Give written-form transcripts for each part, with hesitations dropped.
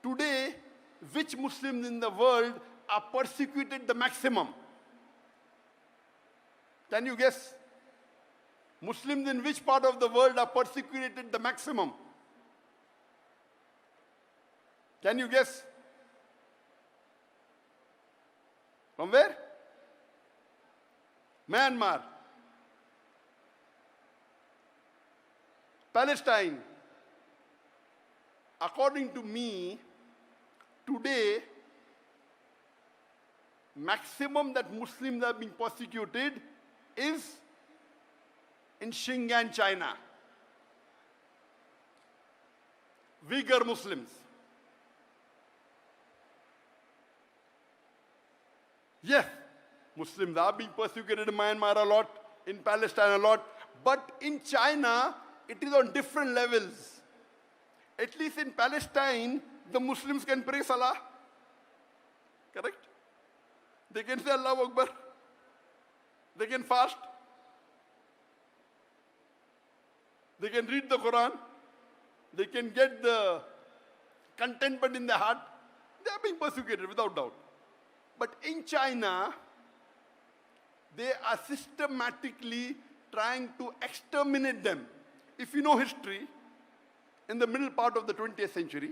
Today, which Muslims in the world are persecuted the maximum? Can you guess? Muslims in which part of the world are persecuted the maximum? Can you guess? From where? Myanmar. Palestine. According to me, today, maximum that Muslims are being persecuted is in Xinjiang, China. Uyghur Muslims. Yes, Muslims are being persecuted in Myanmar a lot, in Palestine a lot, but in China, it is on different levels. At least in Palestine, the Muslims can pray Salah. Correct? They can say Allahu Akbar. They can fast. They can read the Quran. They can get the contentment in their heart. They are being persecuted without doubt. But in China, they are systematically trying to exterminate them. If you know history, in the middle part of the 20th century,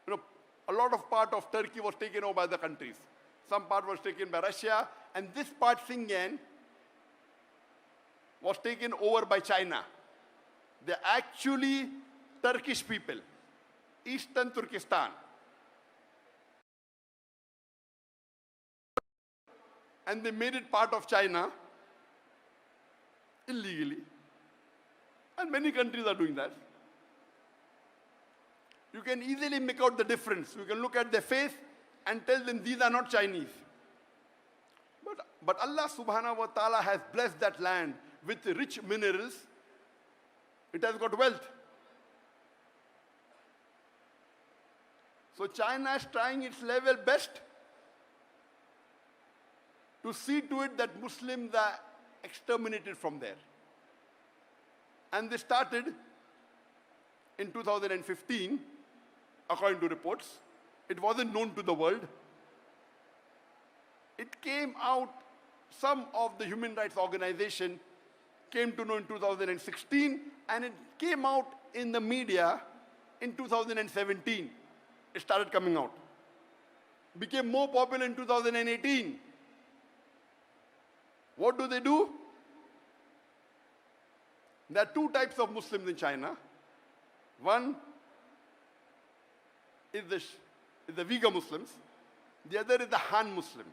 a lot of part of Turkey was taken over by the countries. Some part was taken by Russia, and this part, Xinjiang, was taken over by China. They're actually Turkish people, Eastern Turkestan. And they made it part of China illegally. And many countries are doing that. You can easily make out the difference. You can look at their face and tell them these are not Chinese. But Allah subhanahu wa ta'ala has blessed that land with rich minerals. It has got wealth. So China is trying its level best to see to it that Muslims are exterminated from there. And they started in 2015, according to reports. It wasn't known to the world. It came out, some of the human rights organization came to know in 2016, and it came out in the media in 2017. It started coming out. Became more popular in 2018. What do? There are two types of Muslims in China. One is the Uyghur Muslims. The other is the Han Muslim.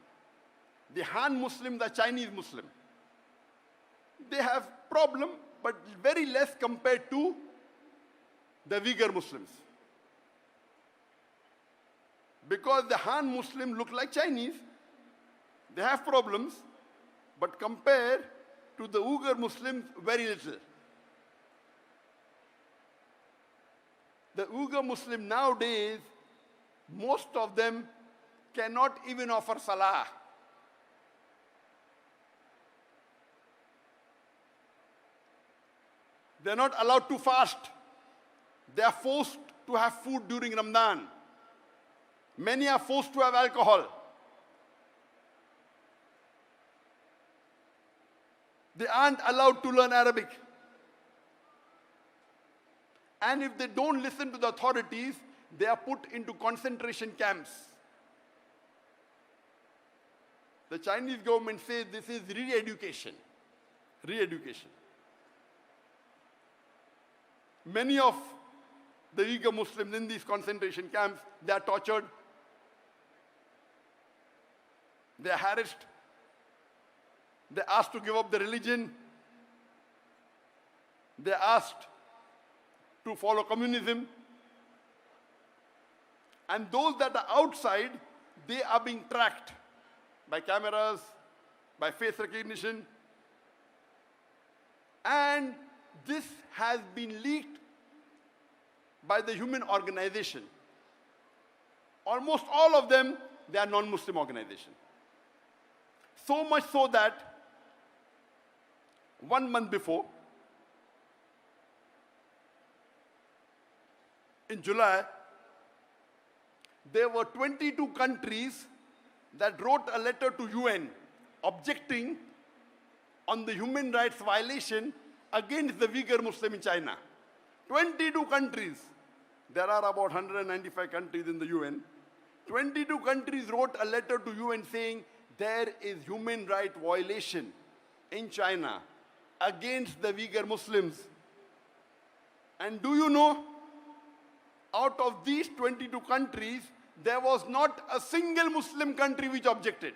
The Han Muslims are Chinese Muslim. They have problem, but very less compared to the Uyghur Muslims. Because the Han Muslim look like Chinese, they have problems, but compared to the Uyghur Muslims, very little. The Uyghur Muslim nowadays, most of them cannot even offer Salah. They're not allowed to fast. They are forced to have food during Ramadan. Many are forced to have alcohol. They aren't allowed to learn Arabic. And if they don't listen to the authorities, they are put into concentration camps. The Chinese government says this is re-education. Re-education. Many of the Uyghur Muslims in these concentration camps, they are tortured. They are harassed. They are asked to give up their religion. They are asked to follow communism. And those that are outside, they are being tracked by cameras, by face recognition. And this has been leaked by the human organization. Almost all of them, they are non-Muslim organizations. So much so that 1 month before, in July, there were 22 countries that wrote a letter to UN objecting on the human rights violation against the Uyghur Muslim in China. 22 countries. There are about 195 countries in the UN. 22 countries wrote a letter to UN saying there is human rights violation in China against the Uyghur Muslims. And do you know, out of these 22 countries, there was not a single Muslim country which objected.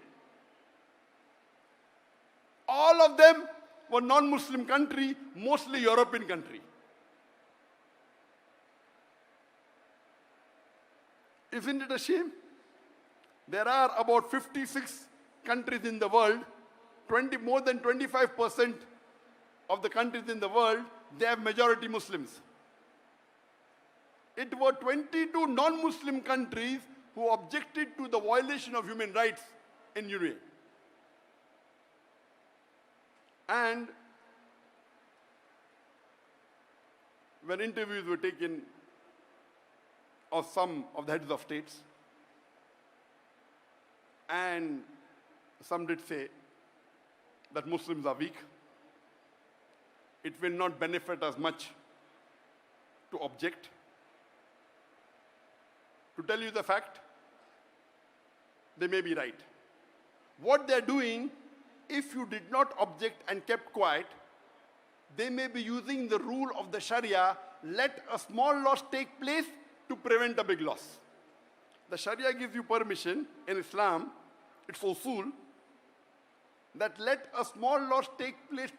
All of them were non-Muslim country, mostly European country. Isn't it a shame? There are about 56 countries in the world, more than 25% of the countries in the world, they have majority Muslims. It were 22 non-Muslim countries who objected to the violation of human rights in UAE. And when interviews were taken of some of the heads of states, and some did say that Muslims are weak, it will not benefit us much to object. To tell you the fact, they may be right. What they're doing, if you did not object and kept quiet, they may be using the rule of the Sharia, let a small loss take place to prevent a big loss. The Sharia gives you permission in Islam, it's usul, that let a small loss take place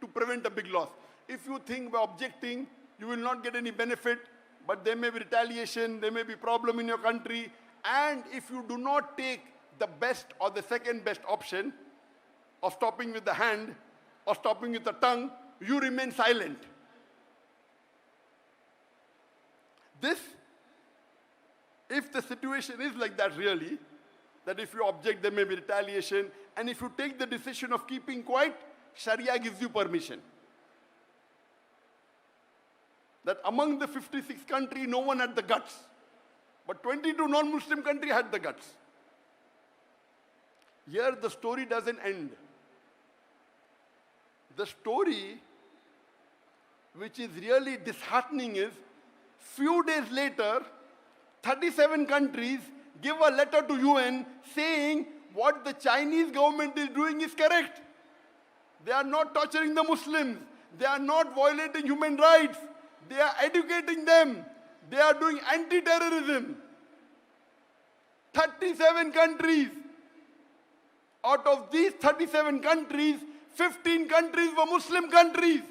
to prevent a big loss. If you think by objecting, you will not get any benefit, but there may be retaliation, there may be problem in your country, and if you do not take the best or the second best option of stopping with the hand or stopping with the tongue, you remain silent. This, if the situation is like that really, that if you object there may be retaliation, and if you take the decision of keeping quiet, Sharia gives you permission. That among the 56 countries, no one had the guts. But 22 non-Muslim countries had the guts. Here the story doesn't end. The story, which is really disheartening, is few days later, 37 countries give a letter to UN saying what the Chinese government is doing is correct. They are not torturing the Muslims. They are not violating human rights. They are educating them. They are doing anti-terrorism. 37 countries. Out of these 37 countries, 15 countries were Muslim countries.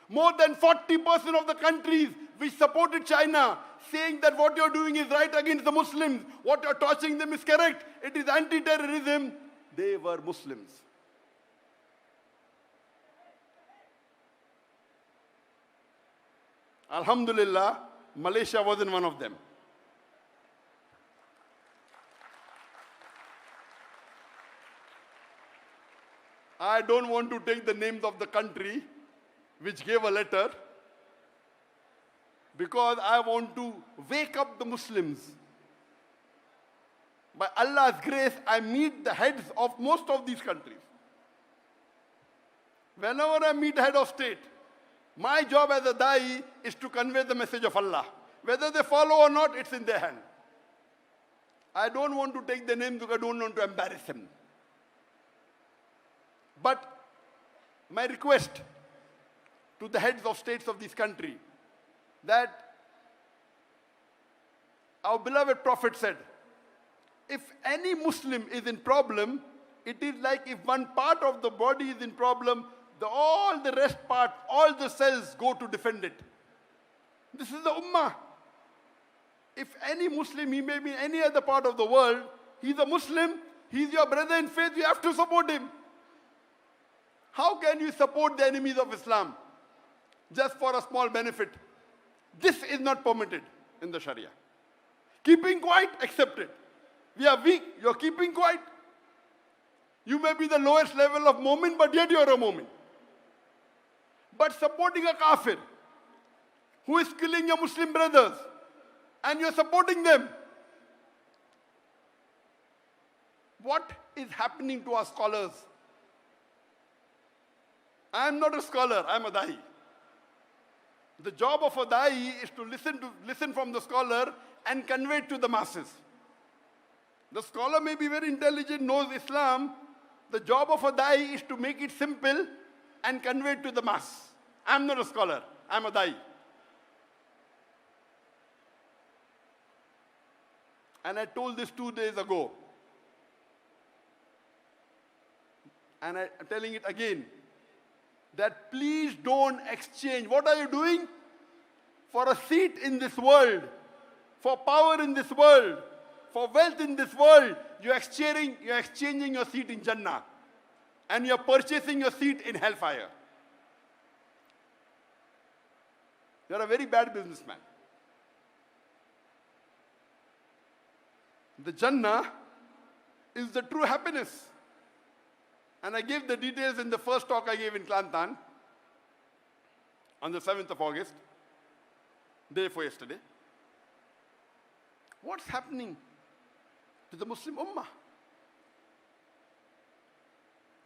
More than 40% of the countries which supported China, saying that what you're doing is right against the Muslims, what you're torturing them is correct, it is anti-terrorism, they were Muslims. Alhamdulillah, Malaysia wasn't one of them. I don't want to take the names of the country which gave a letter, because I want to wake up the Muslims. By Allah's grace, I meet the heads of most of these countries. Whenever I meet head of state, my job as a da'i is to convey the message of Allah. Whether they follow or not, it's in their hand. I don't want to take the names because I don't want to embarrass them. But my request to the heads of states of this country, that our beloved Prophet said, if any Muslim is in problem, it is like if one part of the body is in problem, all the rest part, all the cells go to defend it. This is the Ummah. If any Muslim, he may be in any other part of the world, he's a Muslim, he's your brother in faith, you have to support him. How can you support the enemies of Islam just for a small benefit? This is not permitted in the Sharia. Keeping quiet, accepted. We are weak, you're keeping quiet. You may be the lowest level of moment, but yet you're a moment. But supporting a kafir who is killing your Muslim brothers, and you're supporting them, what is happening to our scholars? I am not a scholar, I am a da'i. The job of a da'i is to listen from the scholar and convey it to the masses. The scholar may be very intelligent, knows Islam. The job of a da'i is to make it simple and convey it to the mass. I am not a scholar, I am a da'i. And I told this 2 days ago. And I'm telling it again. That please don't exchange. What are you doing? For a seat in this world, for power in this world, for wealth in this world, you're exchanging your seat in Jannah. And you're purchasing your seat in hellfire. You're a very bad businessman. The Jannah is the true happiness. And I gave the details in the first talk I gave in Kelantan on the 7th of August, day before yesterday. What's happening to the Muslim Ummah?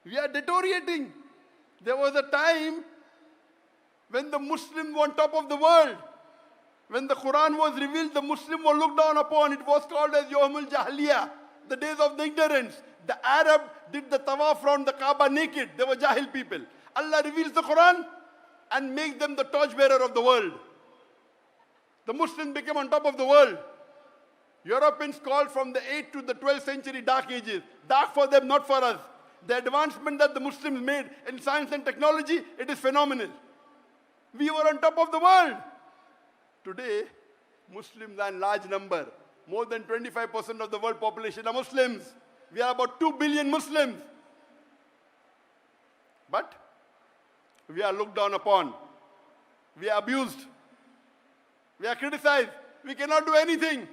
We are deteriorating. There was a time when the Muslims were on top of the world. When the Quran was revealed, the Muslims were looked down upon. It was called as Yawmul Jahiliyyah, the days of the ignorance. The Arab did the tawaf around the Kaaba naked. They were Jahil people. Allah reveals the Quran and makes them the torchbearer of the world. The Muslims became on top of the world. Europeans called from the 8th to the 12th century dark ages. Dark for them, not for us. The advancement that the Muslims made in science and technology, it is phenomenal. We were on top of the world. Today, Muslims are in large number. More than 25% of the world population are Muslims. We are about 2 billion Muslims. But we are looked down upon. We are abused. We are criticized. We cannot do anything.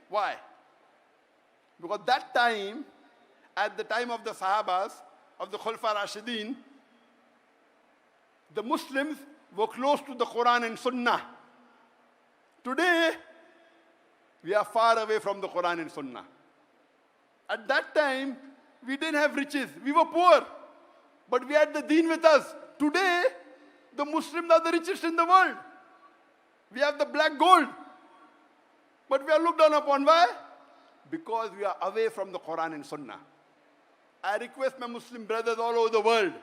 Why? Because that time, at the time of the Sahabas, of the Khulafa Rashidin, the Muslims were close to the Quran and Sunnah. Today, we are far away from the Quran and Sunnah. At that time, we didn't have riches. We were poor. But we had the deen with us. Today, the Muslims are the richest in the world. We have the black gold. But we are looked down upon. Why? Because we are away from the Quran and Sunnah. I request my Muslim brothers all over the world.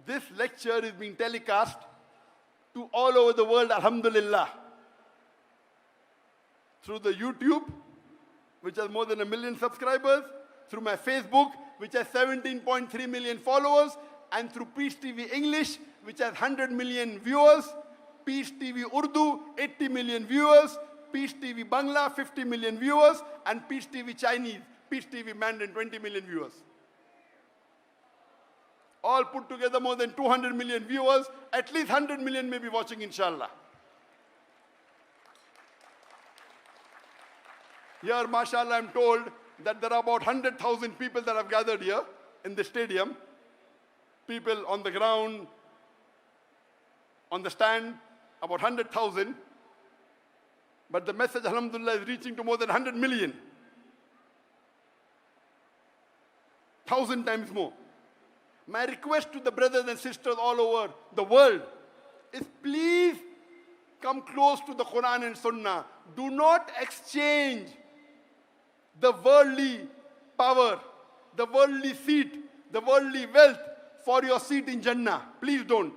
This lecture is being telecast to all over the world, alhamdulillah. Through the YouTube, which has more than 1 million subscribers, through my Facebook, which has 17.3 million followers, and through peacetv English, which has 100 million viewers, peacetv Urdu, 80 million viewers, peacetv Bangla, 50 million viewers, and peacetv Chinese, peacetv Mandarin, 20 million viewers. All put together more than 200 million viewers, at least 100 million may be watching, inshallah. Here, mashallah, I'm told that there are about 100,000 people that have gathered here in the stadium. People on the ground, on the stand, about 100,000. But the message, alhamdulillah, is reaching to more than 100 million. 1,000 times more. My request to the brothers and sisters all over the world is please come close to the Quran and Sunnah. Do not exchange the worldly power, the worldly seat, the worldly wealth for your seat in Jannah. Please don't.